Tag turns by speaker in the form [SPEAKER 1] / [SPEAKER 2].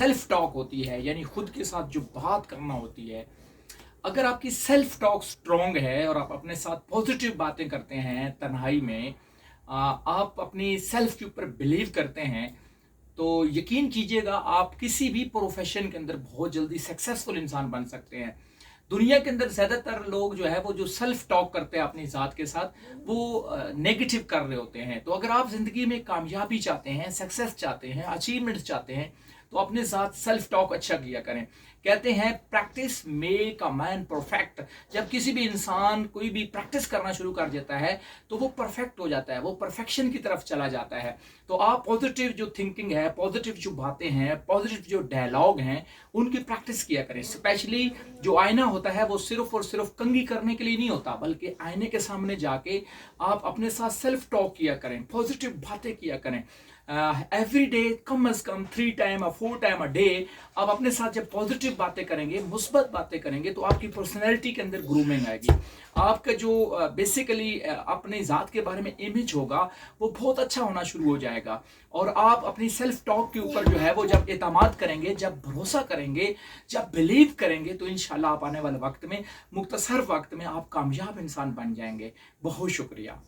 [SPEAKER 1] Self talk होती है, यानी खुद के साथ जो बात करना होती है, अगर आपकी सेल्फ टॉक स्ट्रॉन्ग है और आप अपने साथ पॉजिटिव बातें करते हैं तन्हाई में, आप अपनी सेल्फ के ऊपर बिलीव करते हैं, तो यकीन कीजिएगा आप किसी भी प्रोफेशन के अंदर बहुत जल्दी सक्सेसफुल इंसान बन सकते हैं। दुनिया के अंदर ज़्यादातर लोग जो है वो जो सेल्फ टॉक करते हैं अपनी ज़ात के साथ, वो नेगेटिव कर रहे होते हैं। तो अगर आप ज़िंदगी में कामयाबी चाहते हैं, सक्सेस चाहते हैं, अचीवमेंट्स चाहते हैं, तो अपने साथ सेल्फ टॉक अच्छा किया करें। कहते हैं practice make a man perfect. जब किसी भी इंसान कोई भी प्रैक्टिस करना शुरू कर देता है तो वो परफेक्ट हो जाता है, वो परफेक्शन की तरफ चला जाता है। तो आप पॉजिटिव जो थिंकिंग है, पॉजिटिव जो बातें हैं, पॉजिटिव जो डायलॉग हैं, उनकी प्रैक्टिस किया करें। स्पेशली जो आईना होता है वो सिर्फ और सिर्फ कंघी करने के लिए नहीं होता, बल्कि आईने के सामने जाके आप अपने साथ सेल्फ टॉक किया करें, पॉजिटिव बातें किया करें। एवरी डे कम अज कम 3 टाइम और 4 टाइम अ डे आप अपने साथ जब पॉजिटिव बातें करेंगे, मुस्बत बातें करेंगे, तो आपकी पर्सनैलिटी के अंदर ग्रूमिंग आएगी। आपका जो बेसिकली अपने ज़ात के बारे में इमेज होगा वो बहुत अच्छा होना शुरू हो जाएगा। और आप अपनी सेल्फ टॉक के ऊपर जो है वो जब एतमाद करेंगे, जब भरोसा करेंगे, जब बिलीव करेंगे, तो इंशाल्लाह आप आने वाले वक्त में, मुख्तसर वक्त में आप कामयाब इंसान बन जाएंगे। बहुत शुक्रिया।